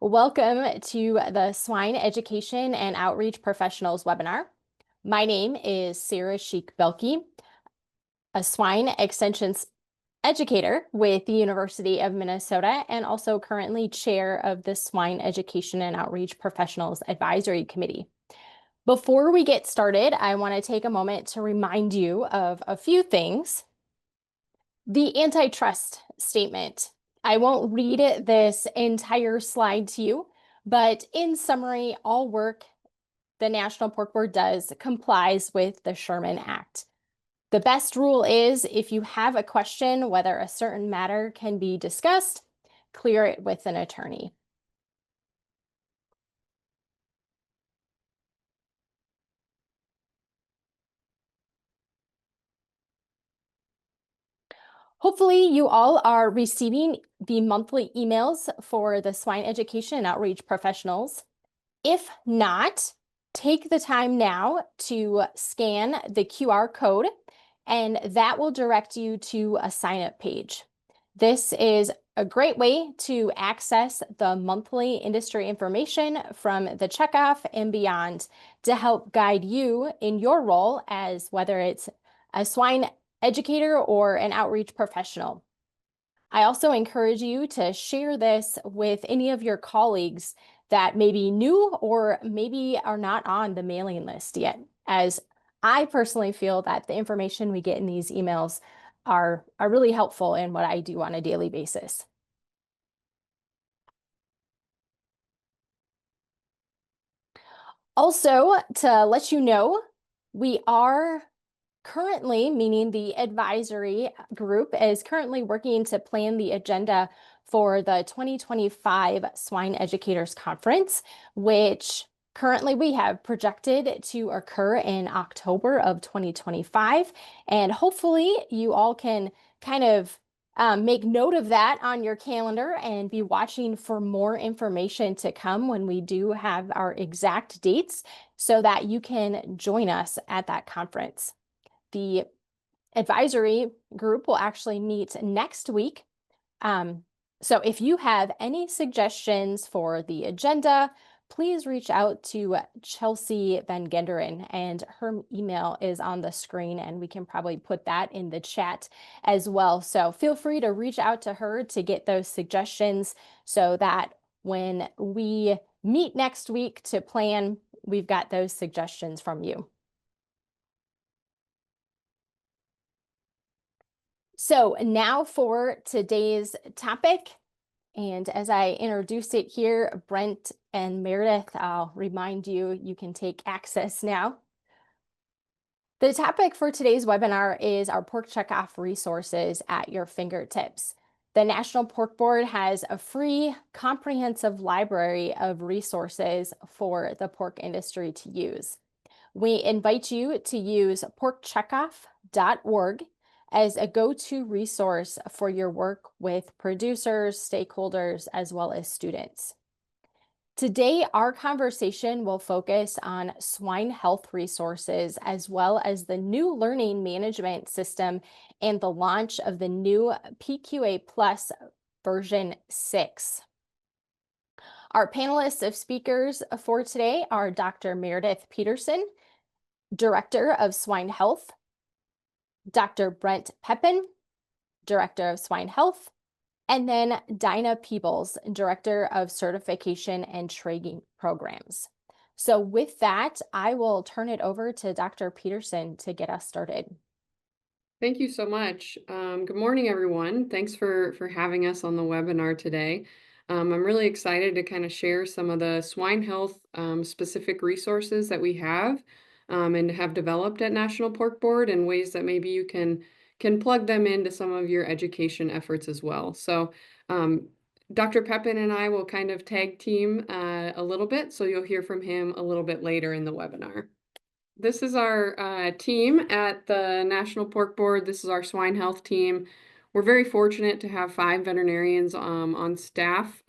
Welcome to the Swine Education and Outreach Professionals webinar. My name is Sarah Sheik-Belke, a swine extensions educator with the University of Minnesota and also currently chair of the Swine Education and Outreach Professionals Advisory Committee. Before we get started, I want to take a moment to remind you of a few things. The antitrust statement. I won't read this entire slide to you, but in summary, all work the National Pork Board does complies with the Sherman Act. The best rule is if you have a question whether a certain matter can be discussed, clear it with an attorney. Hopefully you all are receiving the monthly emails for the Swine Education and Outreach Professionals. If not, take the time now to scan the QR code, and that will direct you to a sign-up page. This is a great way to access the monthly industry information from the Checkoff and beyond to help guide you in your role as whether it's a swine educator or an outreach professional. I also encourage you to share this with any of your colleagues that may be new or maybe are not on the mailing list yet, as I personally feel that the information we get in these emails are really helpful in what I do on a daily basis. Also, to let you know, we are currently, meaning the advisory group is currently working to plan the agenda for the 2025 Swine Educators Conference, which currently we have projected to occur in October of 2025. And hopefully you all can kind of make note of that on your calendar and be watching for more information to come when we do have our exact dates so that you can join us at that conference. The advisory group will actually meet next week. So if you have any suggestions for the agenda, please reach out to Chelsea Van Genderen, and her email is on the screen, and we can probably put that in the chat as well. So feel free to reach out to her to get those suggestions so that when we meet next week to plan, we've got those suggestions from you. So now for today's topic, and as I introduce it here, Brent and Meredith, I'll remind you, you can take access now. The topic for today's webinar is our Pork Checkoff resources at your fingertips. The National Pork Board has a free, comprehensive library of resources for the pork industry to use. We invite you to use porkcheckoff.org as a go-to resource for your work with producers, stakeholders, as well as students. Today, our conversation will focus on swine health resources, as well as the new learning management system and the launch of the new PQA Plus version 6. Our panelists of speakers for today are Dr. Meredith Peterson, Director of Swine Health, Dr. Brent Pepin, Director of Swine Health, and then Dinah Peebles, Director of Certification and Training Programs. So with that, I will turn it over to Dr. Peterson to get us started. Thank you so much. Good morning, everyone. Thanks for having us on the webinar today. I'm really excited to kind of share some of the swine health specific resources that we have and have developed at National Pork Board, and ways that maybe you can plug them into some of your education efforts as well. So Dr. Pepin and I will kind of tag team a little bit, so you'll hear from him a little bit later in the webinar. This is our team at the National Pork Board. This is our swine health team. We're very fortunate to have 5 veterinarians on staff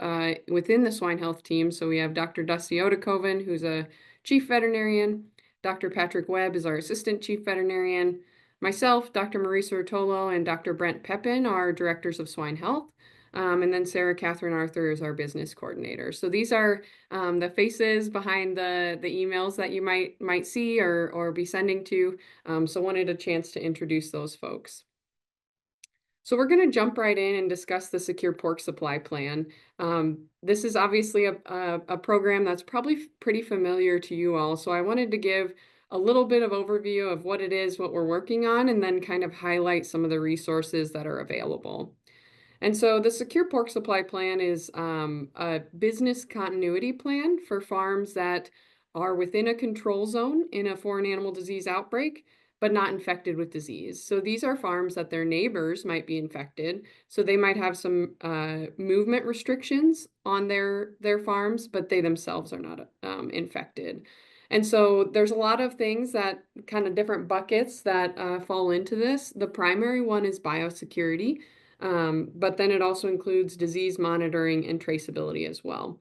within the swine health team. So we have Dr. Dusty Odekoven, who's a chief veterinarian. Dr. Patrick Webb is our assistant chief veterinarian. Myself, Dr. Marisa Rotolo, and Dr. Brent Pepin are directors of swine health. And then Sarah Catherine Arthur is our business coordinator. So these are the faces behind the emails that you might see or be sending to. So wanted a chance to introduce those folks. So we're going to jump right in and discuss the Secure Pork Supply Plan. This is obviously a program that's probably pretty familiar to you all. So I wanted to give a little bit of overview of what it is, what we're working on, and then kind of highlight some of the resources that are available. And so the Secure Pork Supply Plan is a business continuity plan for farms that are within a control zone in a foreign animal disease outbreak, but not infected with disease. So these are farms that their neighbors might be infected. So they might have some movement restrictions on their farms, but they themselves are not infected. And so there's a lot of things that kind of different buckets that fall into this. The primary one is biosecurity. But then it also includes disease monitoring and traceability as well.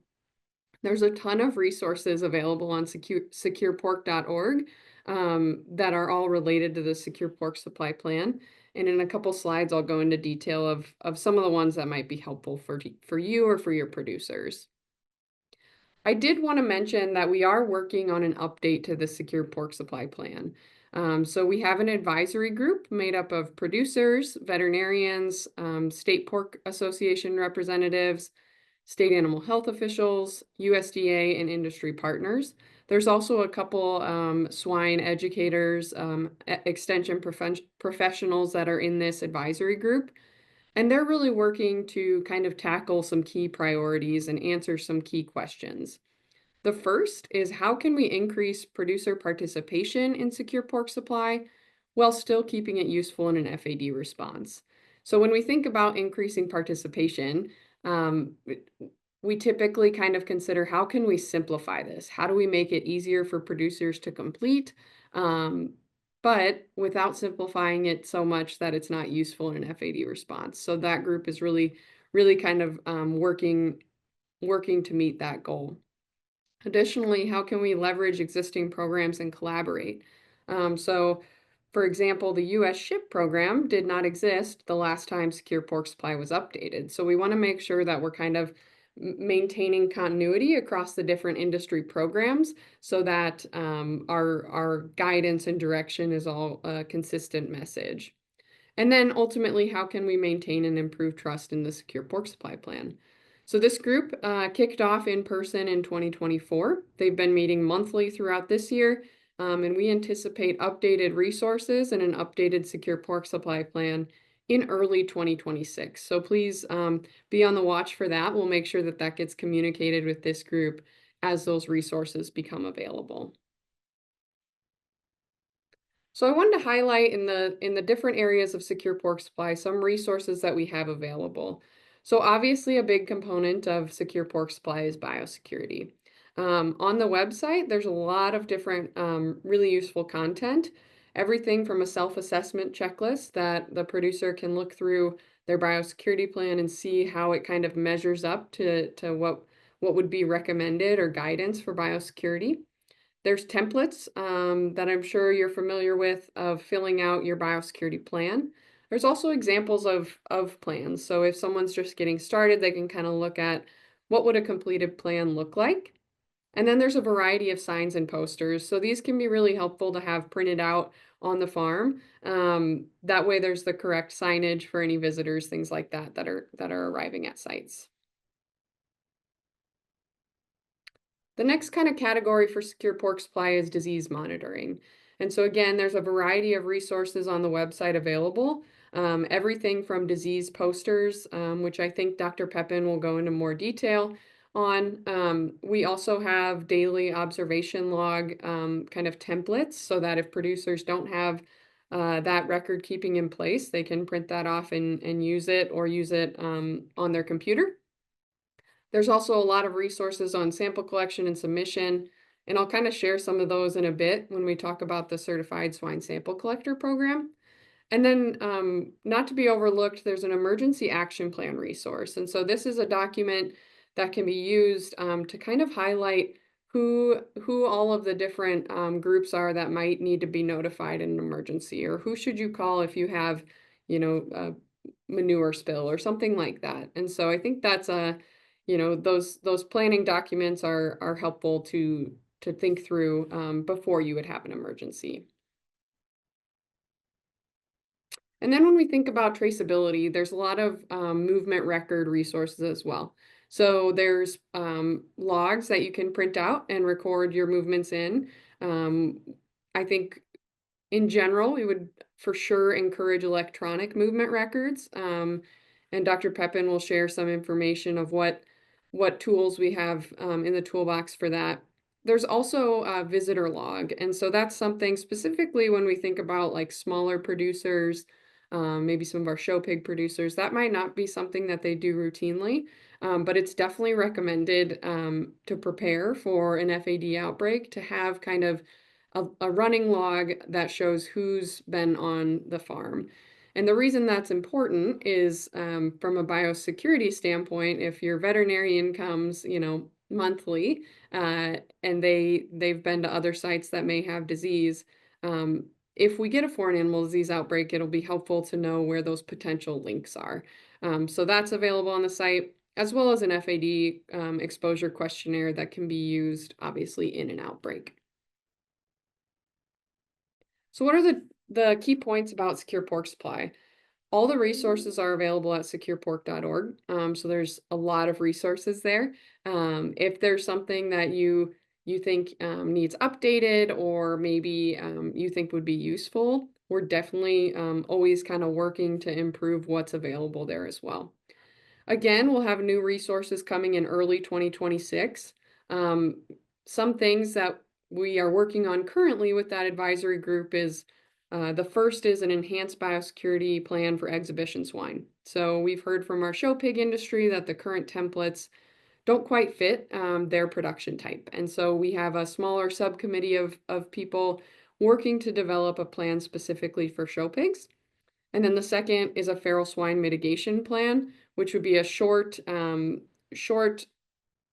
There's a ton of resources available on securepork.org that are all related to the Secure Pork Supply Plan. And in a couple slides, I'll go into detail of some of the ones that might be helpful for you or for your producers. I did want to mention that we are working on an update to the Secure Pork Supply Plan. So we have an advisory group made up of producers, veterinarians, state pork association representatives, state animal health officials, USDA, and industry partners. There's also a couple swine educators, extension professionals that are in this advisory group. And they're really working to kind of tackle some key priorities and answer some key questions. The first is, how can we increase producer participation in secure pork supply while still keeping it useful in an FAD response? So when we think about increasing participation, um, we typically kind of consider, how can we simplify this? How do we make it easier for producers to complete, but without simplifying it so much that it's not useful in an FAD response? So that group is really kind of working to meet that goal. Additionally, how can we leverage existing programs and collaborate? So, for example, the U.S. SHIP program did not exist the last time Secure Pork Supply was updated. So we want to make sure that we're kind of maintaining continuity across the different industry programs so that our guidance and direction is all a consistent message. And then ultimately, how can we maintain and improve trust in the Secure Pork Supply Plan? So this group kicked off in person in 2024. They've been meeting monthly throughout this year, and we anticipate updated resources and an updated Secure Pork Supply Plan in early 2026. So please be on the watch for that. We'll make sure that that gets communicated with this group as those resources become available. So I wanted to highlight in the different areas of secure pork supply some resources that we have available. So obviously a big component of secure pork supply is biosecurity. On the website, there's a lot of different really useful content. Everything from a self-assessment checklist that the producer can look through their biosecurity plan and see how it kind of measures up to what would be recommended or guidance for biosecurity. There's templates that I'm sure you're familiar with of filling out your biosecurity plan. There's also examples of plans. So if someone's just getting started, they can kind of look at what would a completed plan look like. And then there's a variety of signs and posters. So these can be really helpful to have printed out on the farm. That way there's the correct signage for any visitors, things like that that are arriving at sites. The next kind of category for secure pork supply is disease monitoring. And so again, there's a variety of resources on the website available. Everything from disease posters, which I think Dr. Pepin will go into more detail on. We also have daily observation log kind of templates so that if producers don't have that record keeping in place, they can print that off and use it or use it on their computer. There's also a lot of resources on sample collection and submission, and I'll kind of share some of those in a bit when we talk about the Certified Swine Sample Collector program. And then, not to be overlooked, there's an emergency action plan resource. And so this is a document that can be used to kind of highlight who all of the different groups are that might need to be notified in an emergency, or who should you call if you have, manure spill or something like that. And so I think that's those planning documents are helpful to think through before you would have an emergency. And then when we think about traceability, there's a lot of movement record resources as well. So there's logs that you can print out and record your movements in. Um, I think in general, we would for sure encourage electronic movement records. And Dr. Pepin will share some information of what tools we have in the toolbox for that. There's also a visitor log, and so that's something specifically when we think about like smaller producers, maybe some of our show pig producers, that might not be something that they do routinely, but it's definitely recommended to prepare for an FAD outbreak to have kind of a running log that shows who's been on the farm. And the reason that's important is from a biosecurity standpoint, if your veterinarian comes, monthly, and they've been to other sites that may have disease, if we get a foreign animal disease outbreak, it'll be helpful to know where those potential links are. So that's available on the site, as well as an FAD exposure questionnaire that can be used, obviously, in an outbreak. So what are the key points about secure pork supply? All the resources are available at securepork.org. So there's a lot of resources there. If there's something that you think needs updated or maybe you think would be useful, we're definitely always kind of working to improve what's available there as well. Again, we'll have new resources coming in early 2026. Um, some things that we are working on currently with that advisory group is the first is an enhanced biosecurity plan for exhibition swine. So we've heard from our show pig industry that the current templates don't quite fit their production type. And so we have a smaller subcommittee of people working to develop a plan specifically for show pigs. And then the second is a feral swine mitigation plan, which would be a short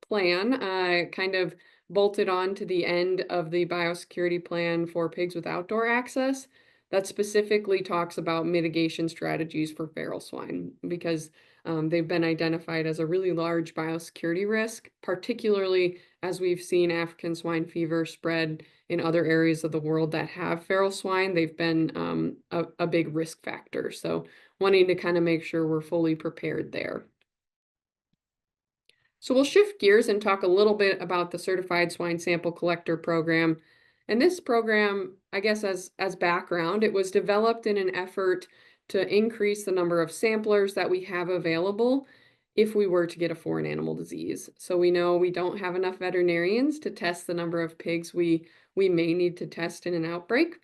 plan, kind of bolted on to the end of the biosecurity plan for pigs with outdoor access that specifically talks about mitigation strategies for feral swine because they've been identified as a really large biosecurity risk, particularly as we've seen African swine fever spread in other areas of the world that have feral swine. They've been a big risk factor. So wanting to kind of make sure we're fully prepared there. So we'll shift gears and talk a little bit about the Certified Swine Sample Collector Program. And this program, I guess as background, it was developed in an effort to increase the number of samplers that we have available if we were to get a foreign animal disease. So we know we don't have enough veterinarians to test the number of pigs we may need to test in an outbreak.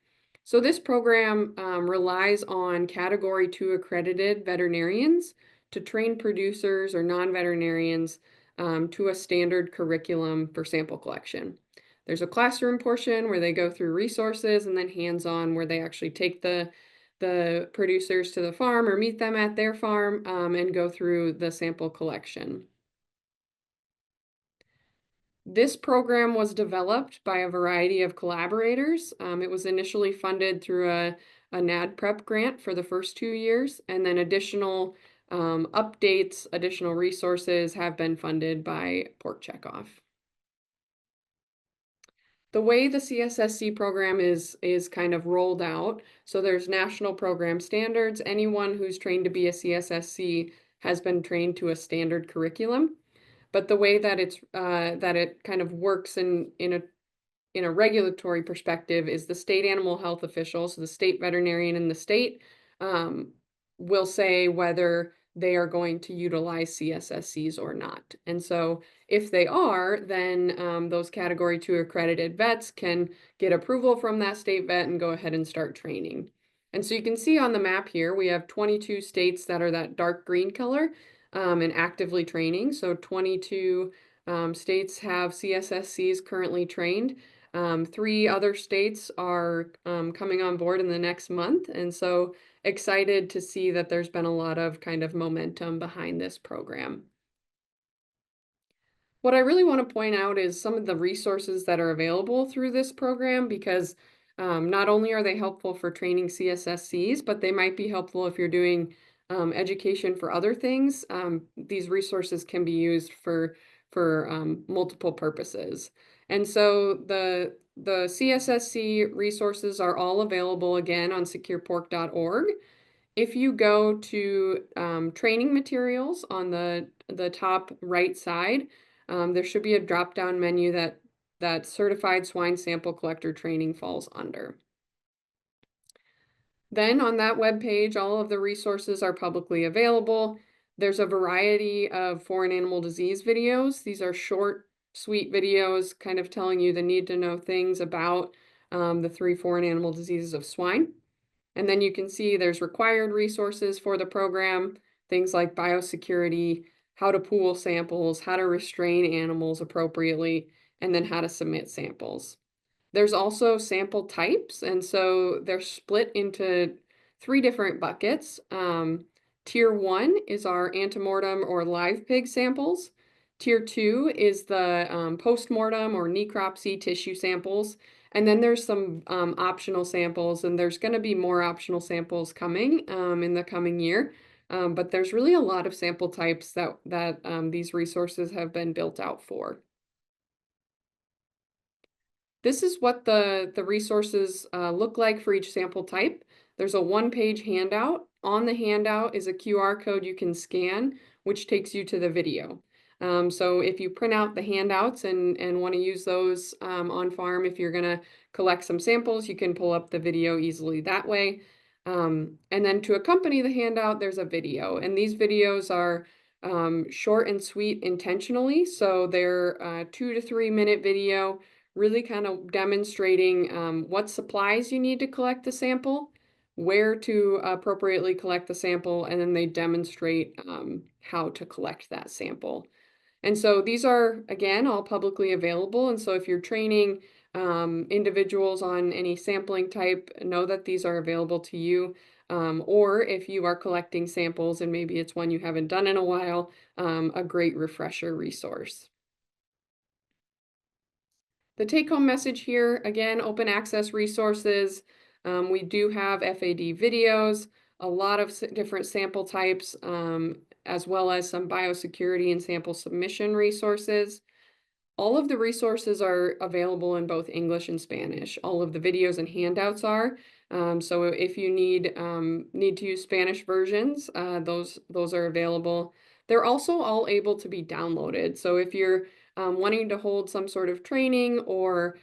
So this program relies on Category 2 accredited veterinarians to train producers or non-veterinarians to a standard curriculum for sample collection. There's a classroom portion where they go through resources and then hands-on where they actually take the producers to the farm or meet them at their farm and go through the sample collection. This program was developed by a variety of collaborators. It was initially funded through a NADPREP grant for the first 2 years, and then additional updates, additional resources have been funded by Pork Checkoff. The way the CSSC program is kind of rolled out, so there's national program standards. Anyone who's trained to be a CSSC has been trained to a standard curriculum. But the way that it kind of works in a regulatory perspective is the state animal health official, so the state veterinarian in the state, will say whether they are going to utilize CSSCs or not. And so if they are, then those Category 2 accredited vets can get approval from that state vet and go ahead and start training. And so you can see on the map here, we have 22 states that are that dark green color and actively training. So 22 states have CSSCs currently trained. 3 other states are coming on board in the next month. And so excited to see that there's been a lot of kind of momentum behind this program. What I really want to point out is some of the resources that are available through this program because not only are they helpful for training CSSCs, but they might be helpful if you're doing education for other things, these resources can be used for multiple purposes. And so the CSSC resources are all available again on securepork.org. If you go to training materials on the top right side, there should be a drop-down menu that Certified Swine Sample Collector Training falls under. Then on that web page, all of the resources are publicly available. There's a variety of foreign animal disease videos. These are short, sweet videos kind of telling you the need to know things about the 3 foreign animal diseases of swine. And then you can see there's required resources for the program, things like biosecurity, how to pool samples, how to restrain animals appropriately, and then how to submit samples. There's also sample types, and so they're split into 3 different buckets. Tier 1 is our antemortem or live pig samples. Tier 2 is the postmortem or necropsy tissue samples. And then there's some optional samples, and there's going to be more optional samples coming in the coming year. But there's really a lot of sample types that these resources have been built out for. This is what the resources look like for each sample type. There's a one-page handout. On the handout is a QR code you can scan, which takes you to the video. So if you print out the handouts and want to use those on farm, if you're going to collect some samples, you can pull up the video easily that way. And then to accompany the handout, there's a video. And these videos are short and sweet intentionally. So they're 2 to 3 minute video, really kind of demonstrating what supplies you need to collect the sample, where to appropriately collect the sample, and then they demonstrate how to collect that sample. And so these are, again, all publicly available. And so if you're training individuals on any sampling type, know that these are available to you. Or if you are collecting samples and maybe it's one you haven't done in a while, a great refresher resource. The take-home message here, again, open access resources. We do have FAD videos, a lot of different sample types, as well as some biosecurity and sample submission resources. All of the resources are available in both English and Spanish. All of the videos and handouts are. So if you need to use Spanish versions, those are available. They're also all able to be downloaded. So if you're wanting to hold some sort of training or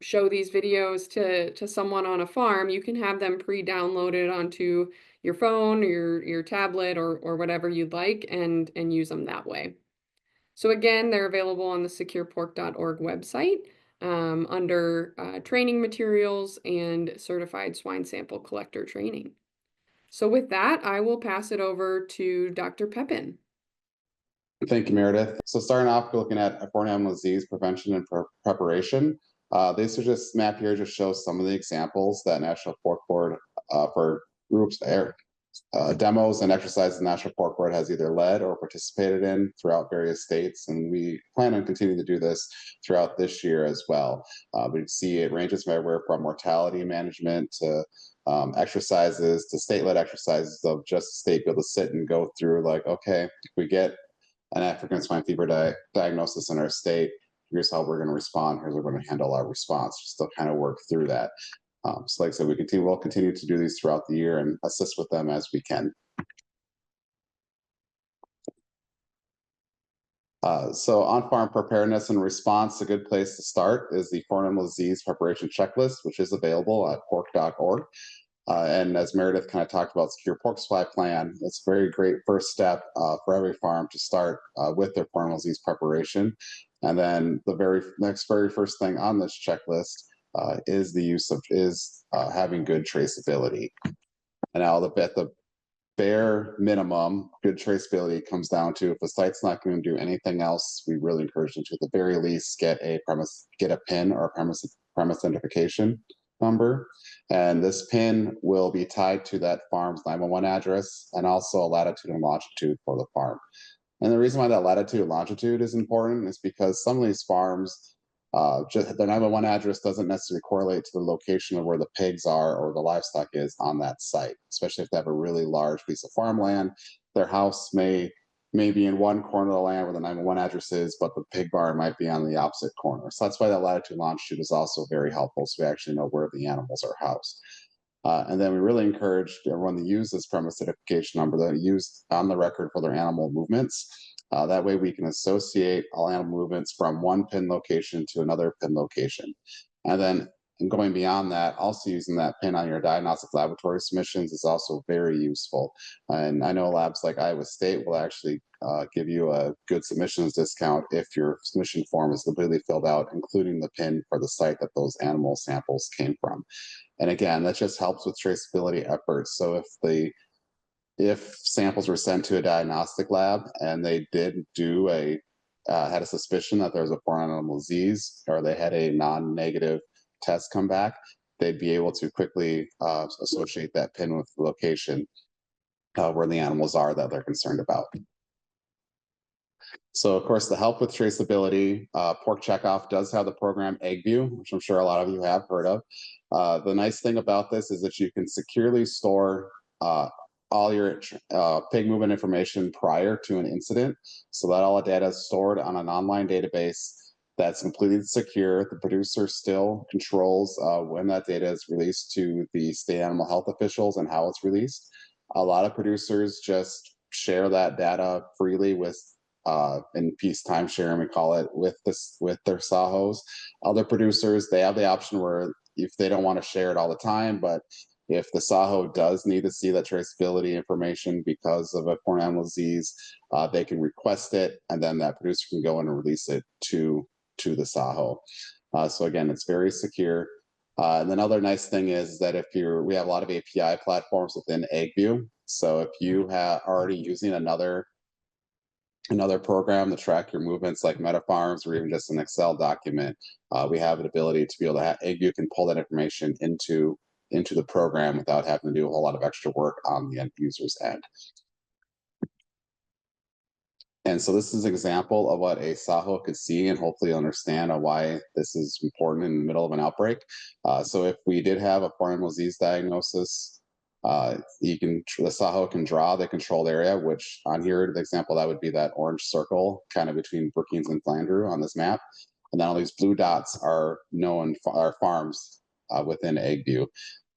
show these videos to someone on a farm, you can have them pre-downloaded onto your phone, your tablet, or whatever you'd like, and use them that way. So again, they're available on the securepork.org website under training materials and certified swine sample collector training. So with that, I will pass it over to Dr. Pepin. Thank you, Meredith. So starting off, looking at foreign animal disease prevention and preparation. This map here just shows some of the examples that National Pork Board for groups demos and exercises the National Pork Board has either led or participated in throughout various states, and we plan on continuing to do this throughout this year as well. We see it ranges from everywhere from mortality management to exercises to state-led exercises of just the state be able to sit and go through like, okay, if we get an African swine fever diagnosis in our state, here's how we're going to respond, here's how we're going to handle our response, just to kind of work through that. So like I said, we'll continue to do these throughout the year and assist with them as we can. So on-farm preparedness and response, a good place to start is the foreign animal disease preparation checklist, which is available at pork.org. And as Meredith kind of talked about, Secure Pork Supply Plan, it's a very great first step for every farm to start with their foreign animal disease preparation. And then the very first thing on this checklist is the use of having good traceability. And now the bare minimum good traceability comes down to, if the site's not going to do anything else, we really encourage them to, at the very least, get a PIN or a premise identification number. And this PIN will be tied to that farm's 911 address and also a latitude and longitude for the farm. And the reason why that latitude and longitude is important is because some of these farms Just the 911 address doesn't necessarily correlate to the location of where the pigs are or the livestock is on that site, especially if they have a really large piece of farmland. Their house may be in one corner of the land where the 911 address is, but the pig barn might be on the opposite corner. So that's why that latitude longitude is also very helpful, so we actually know where the animals are housed. And then we really encourage everyone to use this premise identification number that use on the record for their animal movements. That way we can associate all animal movements from one pin location to another pin location. And then going beyond that, also using that pin on your diagnostic laboratory submissions is also very useful. And I know labs like Iowa State will actually give you a good submissions discount if your submission form is completely filled out, including the pin for the site that those animal samples came from. And again, that just helps with traceability efforts. So if samples were sent to a diagnostic lab and they did do had a suspicion that there was a foreign animal disease, or they had a non-negative test come back, they'd be able to quickly associate that pin with the location where the animals are that they're concerned about. So, of course, to help with traceability, Pork Checkoff does have the program EggView, which I'm sure a lot of you have heard of. The nice thing about this is that you can securely store all your pig movement information prior to an incident, so that all the data is stored on an online database that's completely secure. The producer still controls when that data is released to the state animal health officials and how it's released. A lot of producers just share that data freely with in peacetime sharing, we call it, with their sahos. Other producers, they have the option where if they don't want to share it all the time, but if the saho does need to see that traceability information because of a foreign animal disease, they can request it, and then that producer can go in and release it to the saho. So again, it's very secure. And then another nice thing is that we have a lot of API platforms within EggView. So if you are already using another program to track your movements like MetaFarms or even just an Excel document, we have an ability to be able to have EggView can pull that information into the program without having to do a whole lot of extra work on the end user's end. And so this is an example of what a saho could see, and hopefully understand why this is important in the middle of an outbreak. So if we did have a foreign animal disease diagnosis, the saho can draw the controlled area, which on here, the example that would be that orange circle kind of between Brookings and Flandreau on this map. And then all these blue dots are farms within EggView.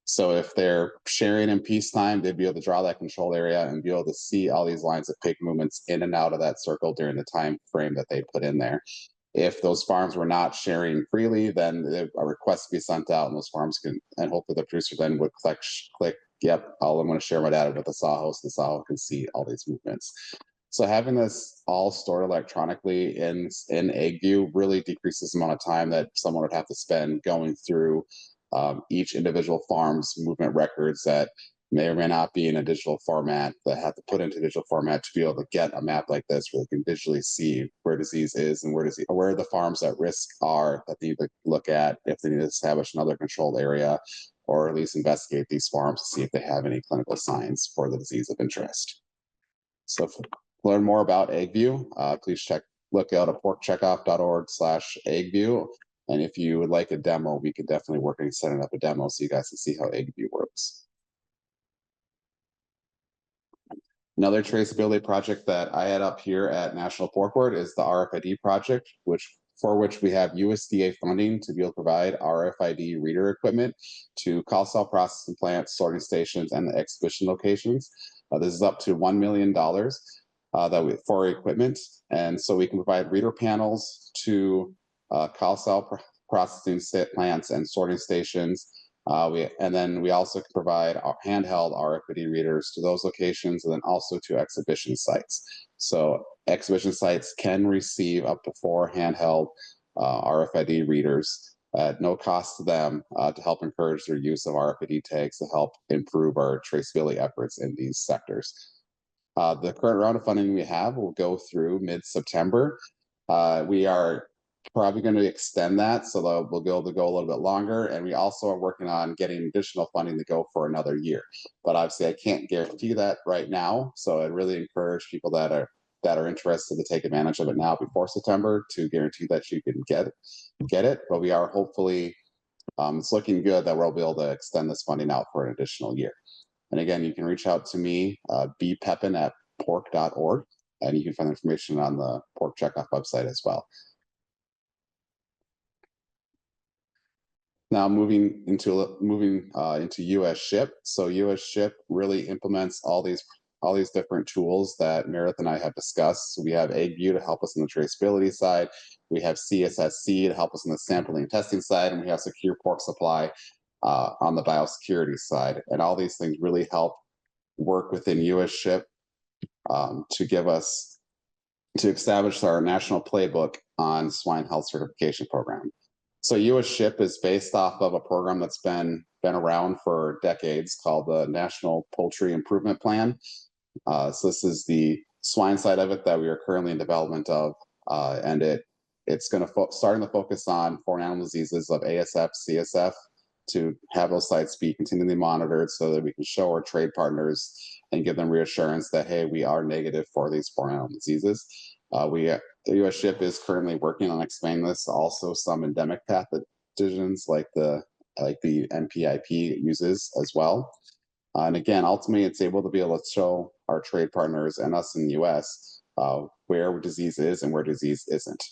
So if they're sharing in peacetime, they'd be able to draw that controlled area and be able to see all these lines of pig movements in and out of that circle during the time frame that they put in there. If those farms were not sharing freely, then a request to be sent out, and those farms can, and hopefully the producer then would click, yep, I'm going to share my data with the saho, so the saho can see all these movements. So having this all stored electronically in EggView really decreases the amount of time that someone would have to spend going through each individual farm's movement records that may or may not be in a digital format, that have to put into digital format to be able to get a map like this where they can visually see where disease is and where the farms at risk are that they need to look at if they need to establish another controlled area, or at least investigate these farms to see if they have any clinical signs for the disease of interest. So to learn more about EggView, please look out at porkcheckoff.org/EggView. And if you would like a demo, we could definitely work on setting up a demo so you guys can see how EggView works. Another traceability project that I had up here at National Pork Board is the RFID project, for which we have USDA funding to be able to provide RFID reader equipment to cow cell processing plants, sorting stations, and the exhibition locations. This is up to $1 million for equipment. And so we can provide reader panels to cow cell processing plants and sorting stations. And then we also can provide handheld RFID readers to those locations, and then also to exhibition sites. So exhibition sites can receive up to 4 handheld RFID readers at no cost to them to help encourage their use of RFID tags to help improve our traceability efforts in these sectors. The current round of funding we have will go through mid-September. We are probably going to extend that so that we'll be able to go a little bit longer. And we also are working on getting additional funding to go for another year. But obviously I can't guarantee that right now. So I really encourage people that that are interested to take advantage of it now before September to guarantee that you can get it. But we are hopefully, it's looking good that we'll be able to extend this funding out for an additional year. And again, you can reach out to me, bpepin@pork.org, and you can find information on the Pork Checkoff website as well. Now moving into US Ship. So US Ship really implements all these different tools that Meredith and I have discussed. So we have AgView to help us on the traceability side. We have CSSC to help us on the sampling and testing side, and we have Secure Pork Supply on the biosecurity side. And all these things really help work within US Ship to establish our national playbook on swine health certification program. So US Ship is based off of a program that's been around for decades called the National Poultry Improvement Plan. So this is the swine side of it that we are currently in development of, and it's going to starting to focus on foreign animal diseases of ASF, CSF, to have those sites be continually monitored so that we can show our trade partners and give them reassurance that, hey, we are negative for these foreign animal diseases. The US Ship is currently working on expanding this to also some endemic pathogens like the NPIP uses as well. And again, ultimately, it's able to show our trade partners and us in the US where disease is and where disease isn't.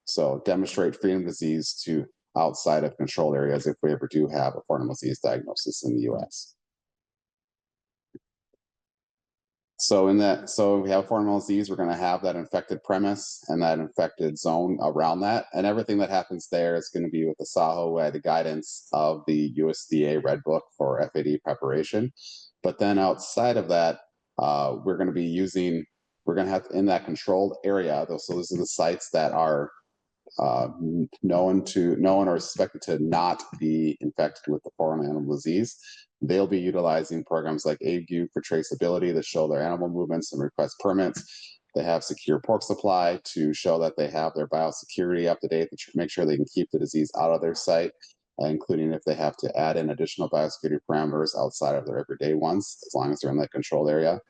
So demonstrate freedom of disease to outside of control areas if we ever do have a foreign disease diagnosis in the US. So we have foreign disease, we're going to have that infected premise and that infected zone around that. And everything that happens there is going to be with the SAHO, the guidance of the USDA Red Book for FAD preparation. But then outside of that, we're going to have in that controlled area, so those are the sites that are known or suspected to not be infected with the foreign animal disease. They'll be utilizing programs like AgView for traceability to show their animal movements and request permits. They have Secure Pork Supply to show that they have their biosecurity up to date to make sure they can keep the disease out of their site, including if they have to add in additional biosecurity parameters outside of their everyday ones, as long as they're in that controlled area.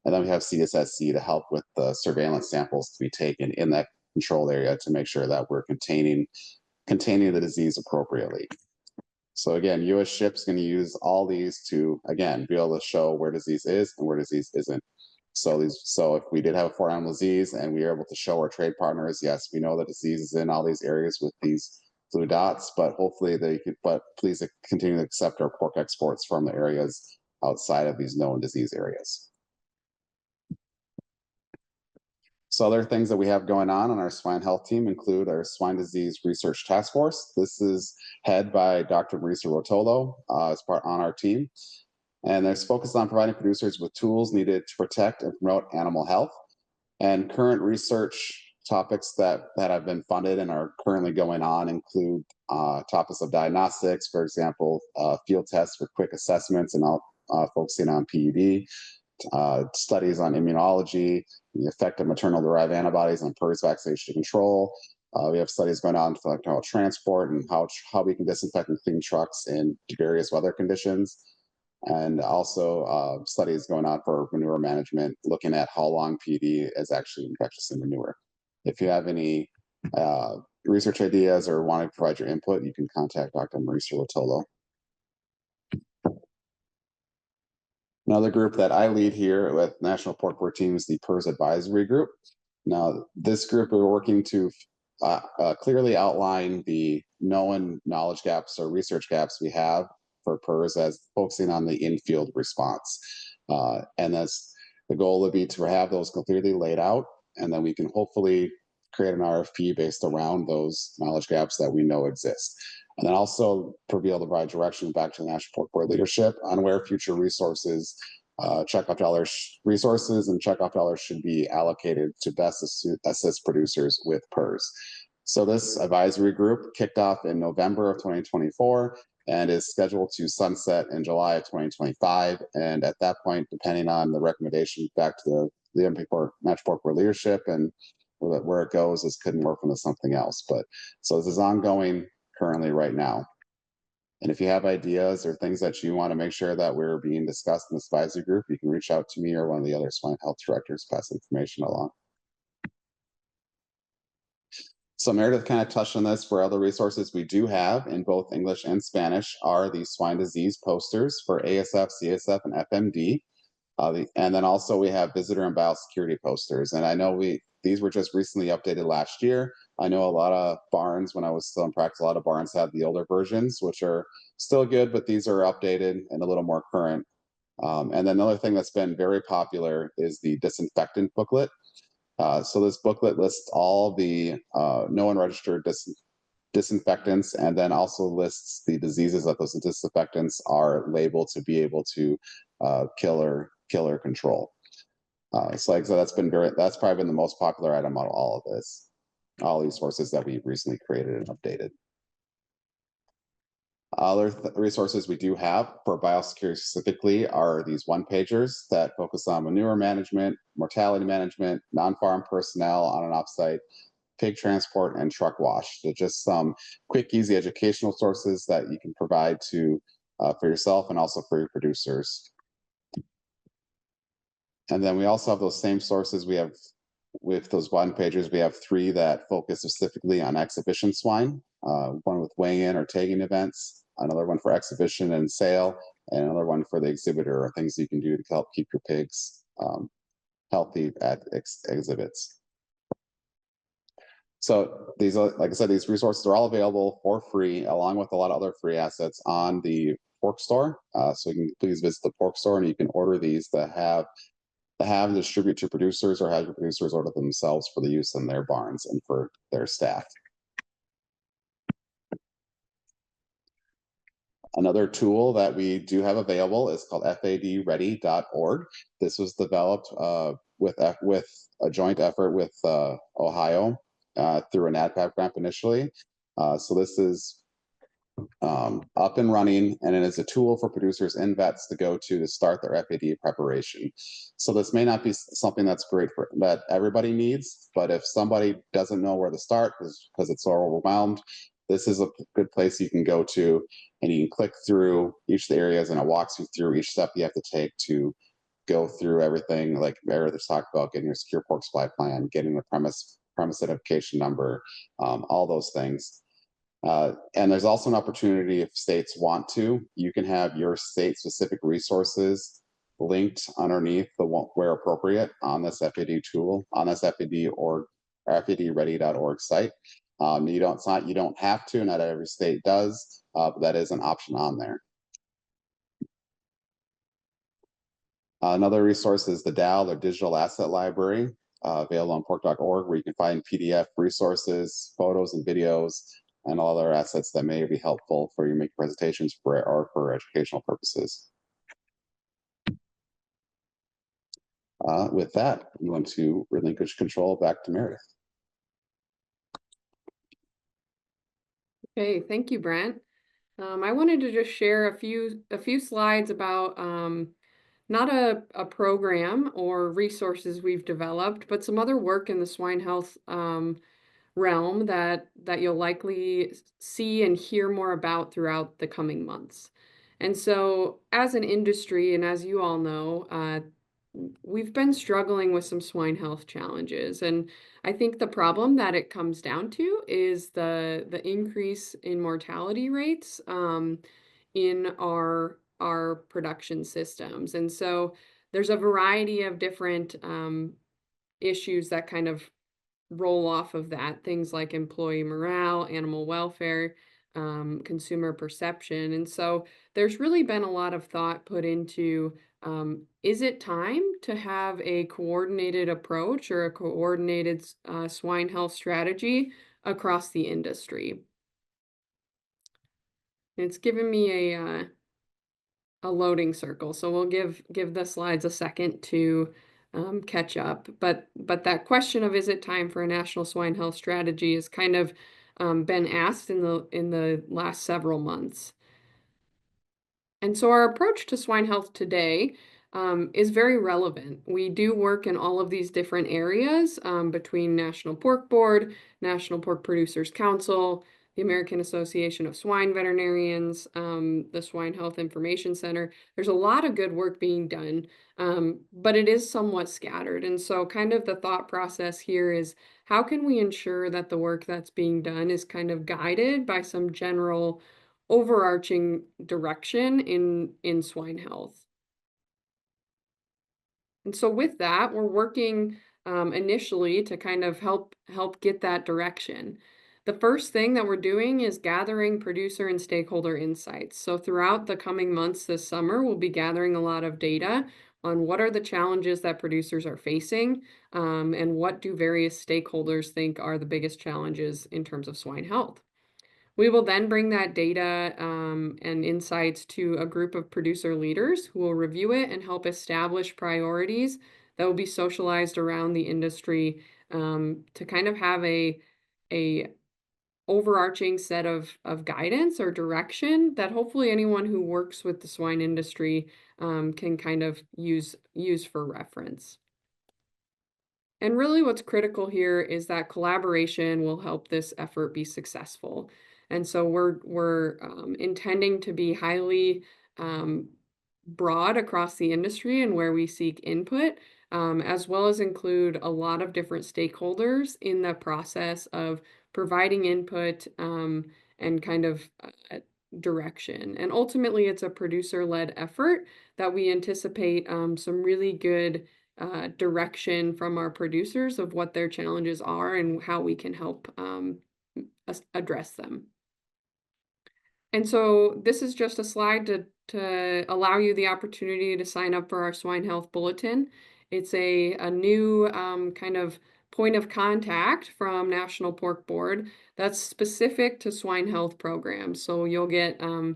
And then we have CSSC to help with the surveillance samples to be taken in that controlled area to make sure that we're containing the disease appropriately. So again, US Ship's going to use all these to, again, be able to show where disease is and where disease isn't. So if we did have a foreign animal disease and we are able to show our trade partners, yes, we know that disease is in all these areas with these blue dots, but hopefully please continue to accept our pork exports from the areas outside of these known disease areas. So other things that we have going on our swine health team include our swine disease research task force. This is head by Dr. Marisa Rotolo as part on our team. And it's focused on providing producers with tools needed to protect and promote animal health. And current research topics that have been funded and are currently going on include topics of diagnostics, for example, field tests for quick assessments and focusing on PED, studies on immunology, the effect of maternal-derived antibodies on PRRS vaccination control. We have studies going on for transport and how we can disinfect and clean trucks in various weather conditions. And also studies going on for manure management, looking at how long PD is actually infectious in manure. If you have any research ideas or want to provide your input, you can contact Dr. Marisa Rotolo. Another group that I lead here with National Pork Board Team is the PRRS Advisory Group. Now, this group, we're working to clearly outline the known knowledge gaps or research gaps we have for PRRS as focusing on the in-field response. And that's the goal would be to have those clearly laid out, and then we can hopefully create an RFP based around those knowledge gaps that we know exist. And then also be able to provide direction back to the National Pork Board leadership on where future resources, checkoff dollars should be allocated to best assist producers with PRRS. So this advisory group kicked off in November of 2024 and is scheduled to sunset in July of 2025. And at that point, depending on the recommendation back to the National Pork Board leadership and where it goes, this could morph into something else. But so this is ongoing currently right now. And if you have ideas or things that you want to make sure that we're being discussed in this advisory group, you can reach out to me or one of the other swine health directors, pass information along. So Meredith kind of touched on this. For other resources we do have in both English and Spanish are the swine disease posters for ASF, CSF, and FMD. And then also we have visitor and biosecurity posters. And I know these were just recently updated last year. I know a lot of barns, when I was still in practice, a lot of barns had the older versions, which are still good, but these are updated and a little more current. And then another thing that's been very popular is the disinfectant booklet. So this booklet lists all the known registered disinfectants, and then also lists the diseases that those disinfectants are labeled to be able to kill or control. So like I said, that's probably been the most popular item out of all of this, all these sources that we recently created and updated. Other resources we do have for biosecurity specifically are these one-pagers that focus on manure management, mortality management, non-farm personnel on and off-site, pig transport, and truck wash. So just some quick, easy educational sources that you can provide to for yourself and also for your producers. And then we also have those same sources. We have, with those one pagers, we have 3 that focus specifically on exhibition swine, one with weigh-in or tagging events, another one for exhibition and sale, and another one for the exhibitor, or things you can do to help keep your pigs healthy at exhibits. So these, like I said, these resources are all available for free, along with a lot of other free assets on the pork store. So you can please visit the pork store and you can order these that have distribute to producers, or have your producers order themselves for the use in their barns and for their staff. Another tool that we do have available is called fadready.org. This was developed with a joint effort with Ohio through an AdPAP grant initially. So this is up and running, and it is a tool for producers and vets to go to start their FAD preparation. So this may not be something that's great for that everybody needs, but if somebody doesn't know where to start because it's so overwhelmed, this is a good place you can go to, and you can click through each of the areas, and it walks you through each step you have to take to go through everything, like Meredith talked about, getting your secure pork supply plan, getting the premise identification number, all those things. And there's also an opportunity, if states want to, you can have your state-specific resources linked underneath where appropriate on this FAD tool, on this FADready.org site. You don't have to, not every state does, but that is an option on there. Another resource is the DAL, or Digital Asset Library, available on pork.org, where you can find PDF resources, photos and videos, and all other assets that may be helpful for you make presentations or for educational purposes. With that, I'm going to relinquish control back to Meredith. Okay, thank you, Brent. I wanted to just share a few slides about not a program or resources we've developed, but some other work in the swine health realm that you'll likely see and hear more about throughout the coming months. And so, as an industry, and as you all know, we've been struggling with some swine health challenges. And I think the problem that it comes down to is the increase in mortality rates in our production systems. And so there's a variety of different issues that kind of roll off of that, things like employee morale, animal welfare, consumer perception. And so there's really been a lot of thought put into, is it time to have a coordinated approach or a coordinated swine health strategy across the industry? And it's given me a loading circle, so we'll give the slides a second to catch up. But that question of, is it time for a national swine health strategy, has kind of been asked in the last several months. And so our approach to swine health today is very relevant. We do work in all of these different areas between National Pork Board, National Pork Producers Council, the American Association of Swine Veterinarians, the Swine Health Information Center. There's a lot of good work being done, but it is somewhat scattered. And so kind of the thought process here is, how can we ensure that the work that's being done is kind of guided by some general overarching direction in swine health? And so with that, we're working initially to kind of help get that direction. The first thing that we're doing is gathering producer and stakeholder insights. So throughout the coming months this summer, we'll be gathering a lot of data on what are the challenges that producers are facing, and what do various stakeholders think are the biggest challenges in terms of swine health. We will then bring that data and insights to a group of producer leaders who will review it and help establish priorities that will be socialized around the industry, to kind of have a overarching set of guidance or direction that hopefully anyone who works with the swine industry can kind of use for reference. And really what's critical here is that collaboration will help this effort be successful. And so we're intending to be highly um, broad across the industry and where we seek input, as well as include a lot of different stakeholders in the process of providing input, and kind of direction. And ultimately, it's a producer-led effort that we anticipate some really good direction from our producers of what their challenges are and how we can help address them. And so this is just a slide to allow you the opportunity to sign up for our swine health bulletin. It's a new kind of point of contact from National Pork Board that's specific to swine health programs. So you'll get a,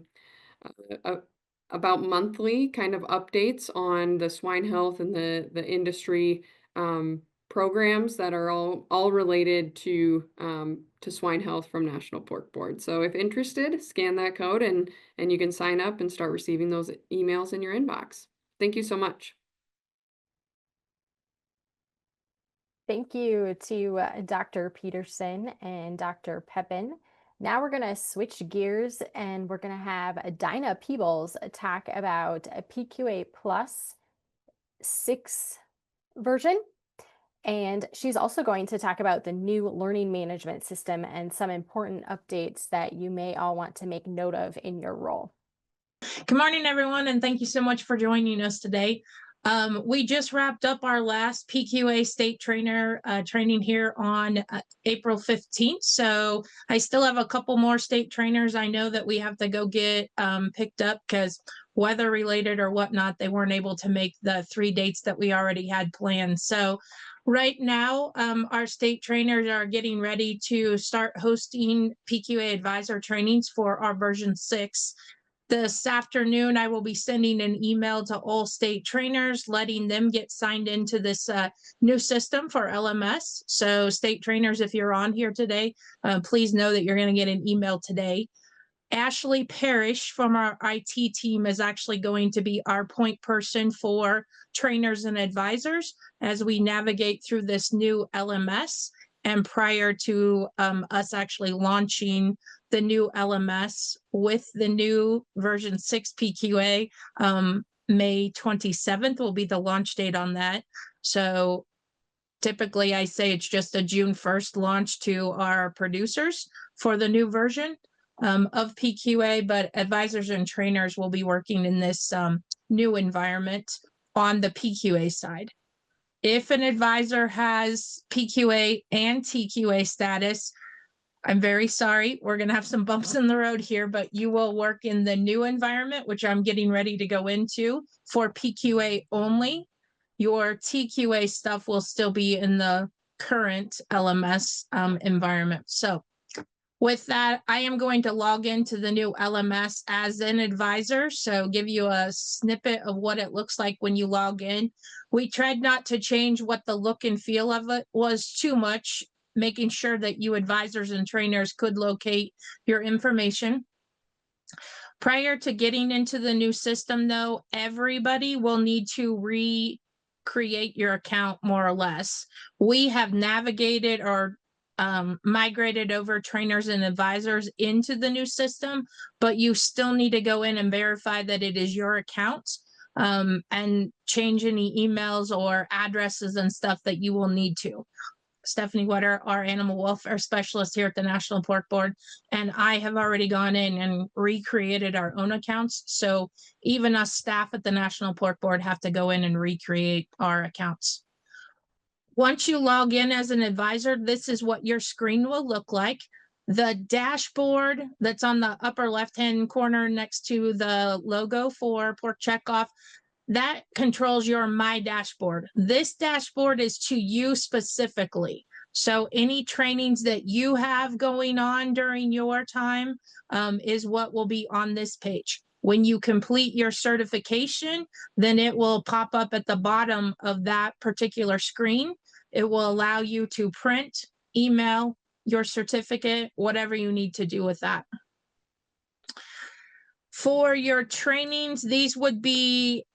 about monthly kind of updates on the swine health and the industry programs that are all related to swine health from National Pork Board. So if interested, scan that code and you can sign up and start receiving those emails in your inbox. Thank you so much. Thank you to Dr. Peterson and Dr. Pepin. Now we're going to switch gears and we're going to have Dinah Peebles talk about a PQA Plus 6 version. And she's also going to talk about the new learning management system and some important updates that you may all want to make note of in your role. Good morning, everyone, and thank you so much for joining us today. We just wrapped up our last PQA state trainer training here on April 15th. So I still have a couple more state trainers I know that we have to go get picked up because weather related or whatnot, they weren't able to make the 3 dates that we already had planned. So right now, our state trainers are getting ready to start hosting PQA advisor trainings for our version 6. This afternoon, I will be sending an email to all state trainers, letting them get signed into this new system for LMS. So state trainers, if you're on here today, please know that you're going to get an email today. Ashley Parrish from our IT team is actually going to be our point person for trainers and advisors as we navigate through this new LMS. And prior to us actually launching the new LMS with the new version 6 PQA, May 27th will be the launch date on that. So typically I say it's just a June 1st launch to our producers for the new version of PQA, but advisors and trainers will be working in this new environment on the PQA side. If an advisor has PQA and TQA status, I'm very sorry, we're going to have some bumps in the road here, but you will work in the new environment, which I'm getting ready to go into for PQA only. Your TQA stuff will still be in the current LMS environment. So with that, I am going to log into the new LMS as an advisor. So give you a snippet of what it looks like when you log in. We tried not to change what the look and feel of it was too much, making sure that you advisors and trainers could locate your information. Prior to getting into the new system, though, everybody will need to recreate your account more or less. We have navigated or migrated over trainers and advisors into the new system, but you still need to go in and verify that it is your account, and change any emails or addresses and stuff that you will need to. Stephanie Wetter, our animal welfare specialist here at the National Pork Board, and I have already gone in and recreated our own accounts. So even us staff at the National Pork Board have to go in and recreate our accounts. Once you log in as an advisor, this is what your screen will look like. The dashboard that's on the upper left-hand corner next to the logo for Pork Checkoff, that controls your My Dashboard. This dashboard is to you specifically. So any trainings that you have going on during your time is what will be on this page. When you complete your certification, then it will pop up at the bottom of that particular screen. It will allow you to print, email your certificate, whatever you need to do with that. For your trainings, these would be,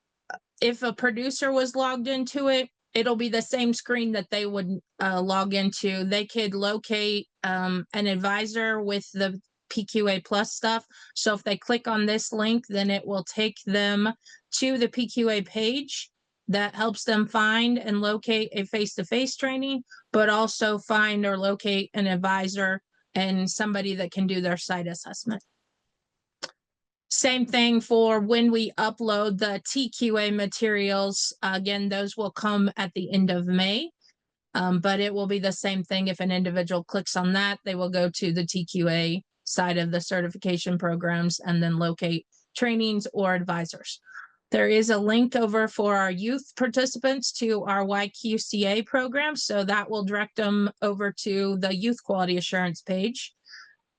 if a producer was logged into it, it'll be the same screen that they would log into. They could locate an advisor with the PQA Plus stuff. So if they click on this link, then it will take them to the PQA page that helps them find and locate a face-to-face training, but also find or locate an advisor and somebody that can do their site assessment. Same thing for when we upload the TQA materials. Again, those will come at the end of May, but it will be the same thing. If an individual clicks on that, they will go to the TQA side of the certification programs and then locate trainings or advisors. There is a link over for our youth participants to our YQCA program, so that will direct them over to the youth quality assurance page.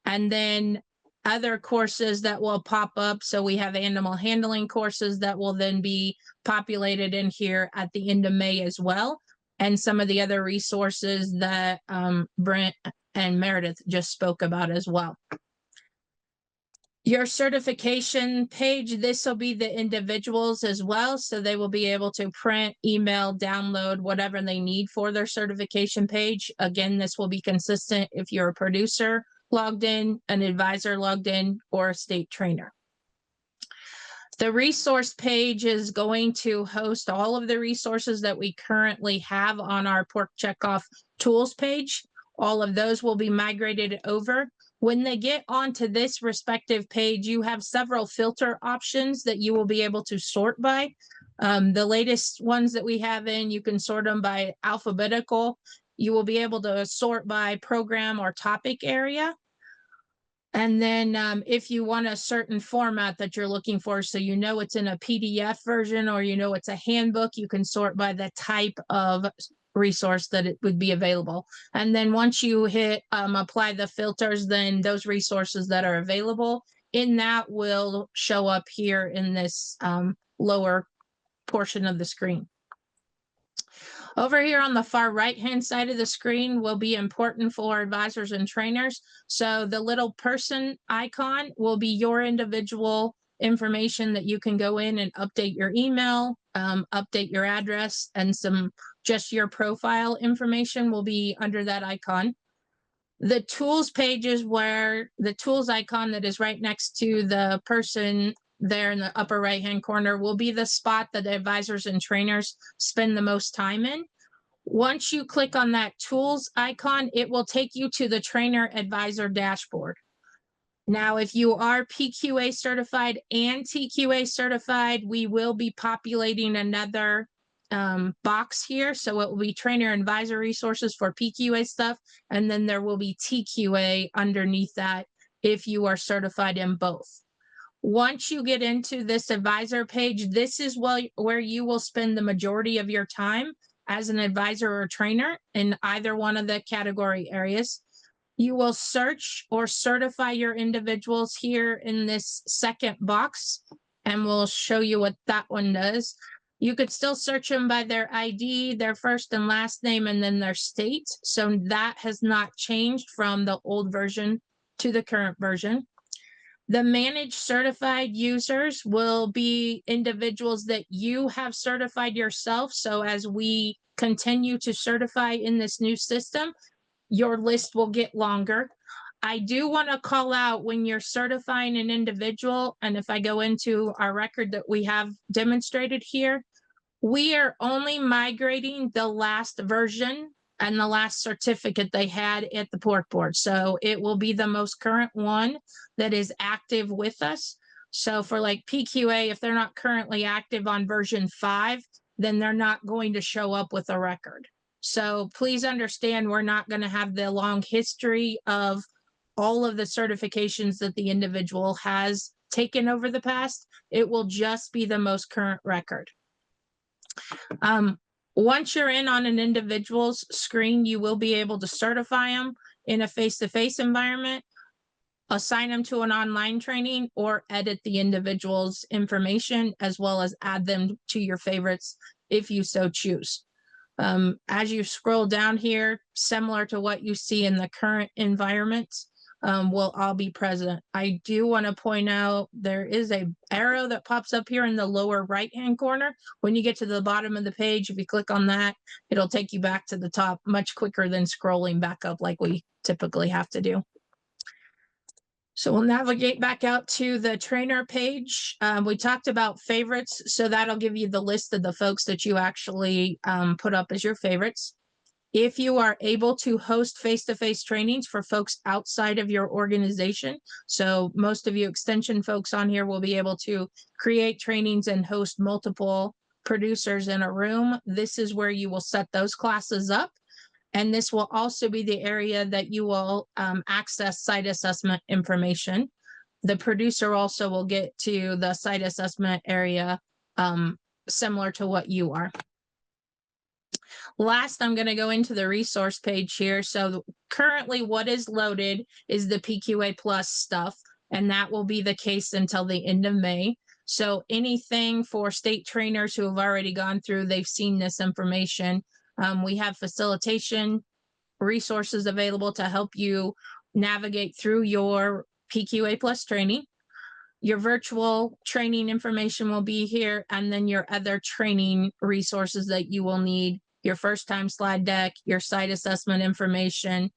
And then other courses that will pop up. So we have animal handling courses that will then be populated in here at the end of May as well. And some of the other resources that Brent and Meredith just spoke about as well. Your certification page, this will be the individuals as well. So they will be able to print, email, download, whatever they need for their certification page. Again, this will be consistent if you're a producer logged in, an advisor logged in, or a state trainer. The resource page is going to host all of the resources that we currently have on our Pork Checkoff tools page. All of those will be migrated over. When they get onto this respective page, you have several filter options that you will be able to sort by. The latest ones that we have in, you can sort them by alphabetical. You will be able to sort by program or topic area. And then if you want a certain format that you're looking for, so you know it's in a PDF version or you know it's a handbook, you can sort by the type of resource that it would be available. And then once you hit apply the filters, then those resources that are available in that will show up here in this lower portion of the screen. Over here on the far right-hand side of the screen will be important for advisors and trainers. So the little person icon will be your individual information that you can go in and update your email, update your address, and just your profile information will be under that icon. The tools page is where the tools icon that is right next to the person there in the upper right-hand corner will be the spot that the advisors and trainers spend the most time in. Once you click on that tools icon, it will take you to the trainer advisor dashboard. Now, if you are PQA certified and TQA certified, we will be populating another box here. So it will be trainer advisor resources for PQA stuff, and then there will be TQA underneath that if you are certified in both. Once you get into this advisor page, this is where you will spend the majority of your time as an advisor or trainer in either one of the category areas. You will search or certify your individuals here in this second box, and we'll show you what that one does. You could still search them by their ID, their first and last name, and then their state. So that has not changed from the old version to the current version. The managed certified users will be individuals that you have certified yourself. So as we continue to certify in this new system, your list will get longer. I do want to call out when you're certifying an individual, and if I go into our record that we have demonstrated here, we are only migrating the last version and the last certificate they had at the pork board. So it will be the most current one that is active with us. So for like PQA, if they're not currently active on version 5, then they're not going to show up with a record. So please understand, we're not going to have the long history of all of the certifications that the individual has taken over the past. It will just be the most current record. Once you're in on an individual's screen, you will be able to certify them in a face-to-face environment, assign them to an online training, or edit the individual's information, as well as add them to your favorites if you so choose. As you scroll down here, similar to what you see in the current environment, will all be present. I do want to point out there is a arrow that pops up here in the lower right-hand corner. When you get to the bottom of the page, if you click on that, it'll take you back to the top much quicker than scrolling back up like we typically have to do. So we'll navigate back out to the trainer page. We talked about favorites, so that'll give you the list of the folks that you actually put up as your favorites. If you are able to host face-to-face trainings for folks outside of your organization, so most of you extension folks on here will be able to create trainings and host multiple producers in a room. This is where you will set those classes up. And this will also be the area that you will access site assessment information. The producer also will get to the site assessment area similar to what you are. Last, I'm going to go into the resource page here. So currently what is loaded is the PQA Plus stuff, and that will be the case until the end of May. So anything for state trainers who have already gone through, they've seen this information. We have facilitation resources available to help you navigate through your PQA Plus training. Your virtual training information will be here, and then your other training resources that you will need, your first time slide deck, your site assessment information,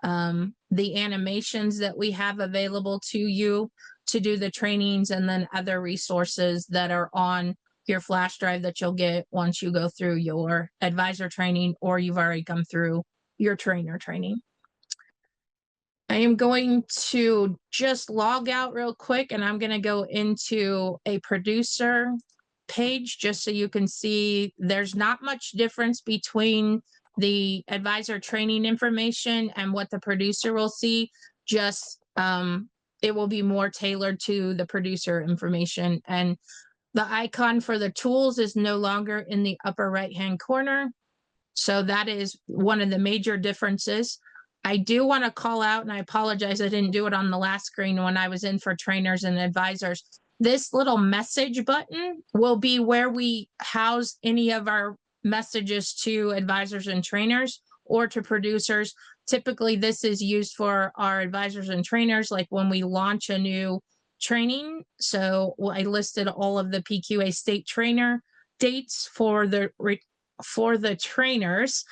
the animations that we have available to you to do the trainings, and then other resources that are on your flash drive that you'll get once you go through your advisor training or you've already come through your trainer training. I am going to just log out real quick, and I'm going to go into a producer page just so you can see there's not much difference between the advisor training information and what the producer will see. Just it will be more tailored to the producer information. And the icon for the tools is no longer in the upper right-hand corner. So that is one of the major differences. I do want to call out, and I apologize, I didn't do it on the last screen when I was in for trainers and advisors. This little message button will be where we house any of our messages to advisors and trainers or to producers. Typically, this is used for our advisors and trainers, like when we launch a new training. So I listed all of the PQA state trainer dates for the trainers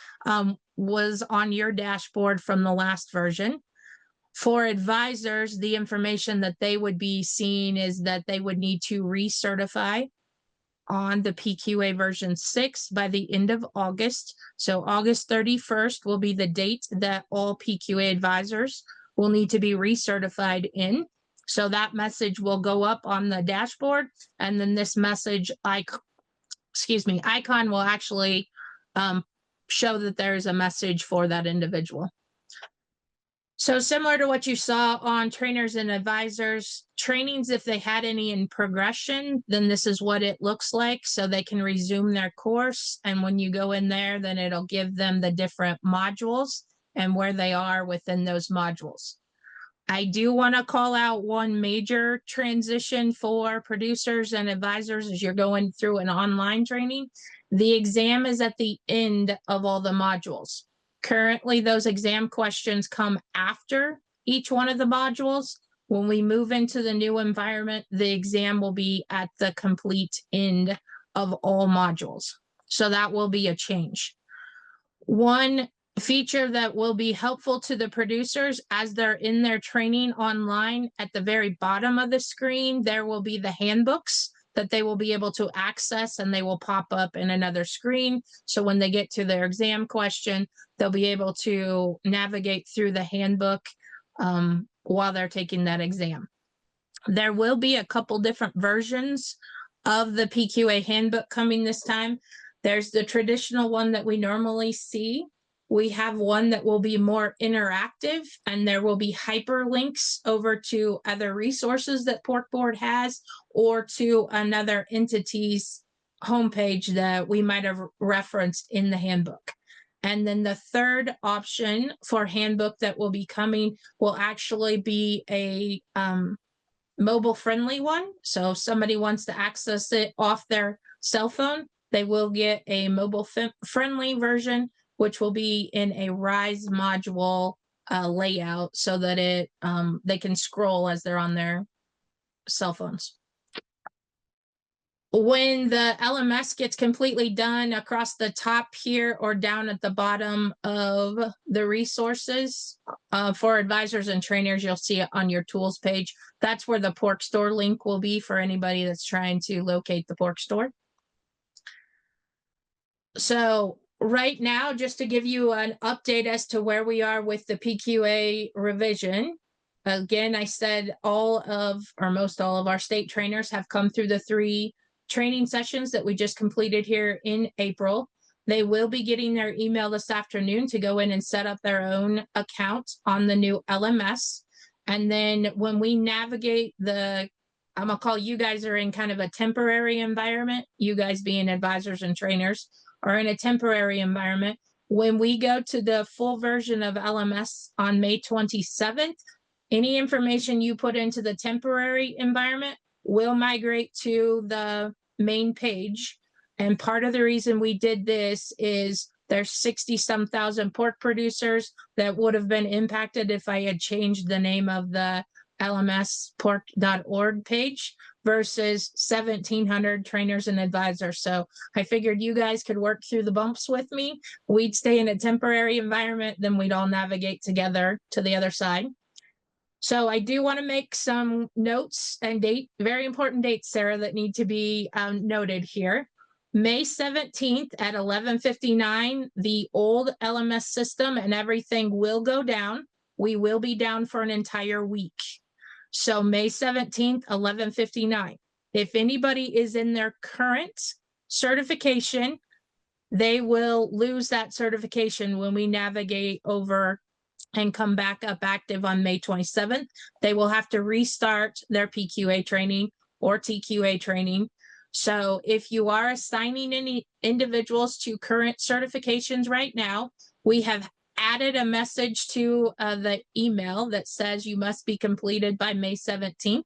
was on your dashboard from the last version. For advisors, the information that they would be seeing is that they would need to recertify on the PQA version 6 by the end of August. So August 31st will be the date that all PQA advisors will need to be recertified in. So that message will go up on the dashboard, and then this message icon will actually show that there is a message for that individual. So similar to what you saw on trainers and advisors, trainings, if they had any in progression, then this is what it looks like. So they can resume their course. And when you go in there, then it'll give them the different modules and where they are within those modules. I do want to call out one major transition for producers and advisors as you're going through an online training. The exam is at the end of all the modules. Currently, those exam questions come after each one of the modules. When we move into the new environment, the exam will be at the complete end of all modules. So that will be a change. One feature that will be helpful to the producers as they're in their training online. At the very bottom of the screen, there will be the handbooks that they will be able to access, and they will pop up in another screen. So when they get to their exam question, they'll be able to navigate through the handbook while they're taking that exam. There will be a couple different versions of the PQA handbook coming this time. There's the traditional one that we normally see. We have one that will be more interactive, and there will be hyperlinks over to other resources that Pork Board has, or to another entity's homepage that we might have referenced in the handbook. And then the third option for handbook that will be coming will actually be a mobile friendly one. So if somebody wants to access it off their cell phone, they will get a mobile friendly version, which will be in a Rise module layout, so that they can scroll as they're on their cell phones. When the LMS gets completely done, across the top here or down at the bottom of the resources for advisors and trainers, you'll see it on your tools page. That's where the Pork Store link will be for anybody that's trying to locate the Pork Store. So right now, just to give you an update as to where we are with the PQA revision. Again, I said most all of our state trainers have come through the 3 training sessions that we just completed here in April. They will be getting their email this afternoon to go in and set up their own account on the new LMS. And then when we navigate I'm gonna call you guys are in kind of a temporary environment, you guys being advisors and trainers are in a temporary environment. When we go to the full version of LMS on May 27th, any information you put into the temporary environment will migrate to the main page. And part of the reason we did this is there's 60-some thousand pork producers that would have been impacted if I had changed the name of the lmspork.org page versus 1,700 trainers and advisors. So I figured you guys could work through the bumps with me. We'd stay in a temporary environment, then we'd all navigate together to the other side. So I do want to make some notes and very important dates, Sarah, that need to be noted here. May 17th at 11:59, the old LMS system and everything will go down. We will be down for an entire week. So May 17th, 11:59. If anybody is in their current certification, they will lose that certification when we navigate over and come back up active on May 27th. They will have to restart their PQA training or TQA training. So if you are assigning any individuals to current certifications right now, we have added a message to the email that says you must be completed by May 17th.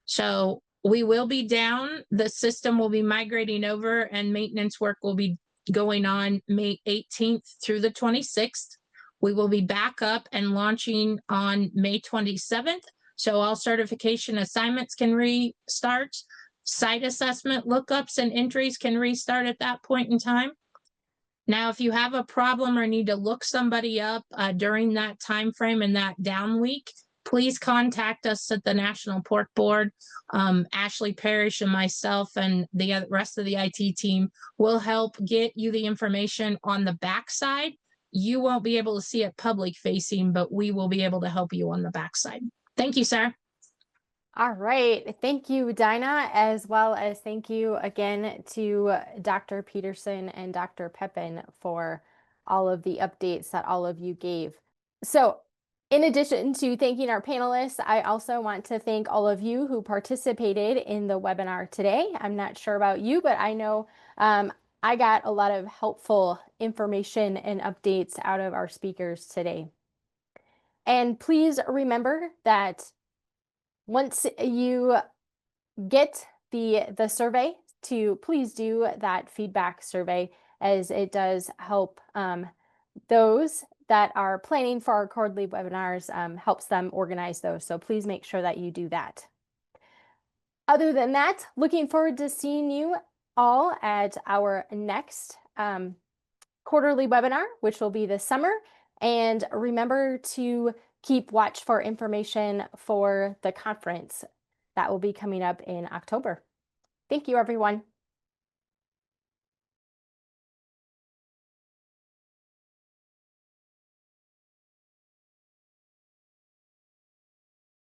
So we will be down, the system will be migrating over, and maintenance work will be going on May 18th through the 26th. We will be back up and launching on May 27th. So all certification assignments can restart. Site assessment lookups and entries can restart at that point in time. Now, if you have a problem or need to look somebody up during that time frame and that down week, please contact us at the National Pork Board. Ashley Parrish and myself and the rest of the IT team will help get you the information on the backside. You won't be able to see it public facing, but we will be able to help you on the backside. Thank you, Sarah. All right. Thank you, Dinah, as well as thank you again to Dr. Peterson and Dr. Pepin for all of the updates that all of you gave. So in addition to thanking our panelists, I also want to thank all of you who participated in the webinar today. I'm not sure about you, but I know I got a lot of helpful information and updates out of our speakers today. And please remember that once you get the survey, to please do that feedback survey, as it does help those that are planning for our quarterly webinars, helps them organize those. So please make sure that you do that. Other than that, looking forward to seeing you all at our next quarterly webinar, which will be this summer. And remember to keep watch for information for the conference that will be coming up in October. Thank you, everyone.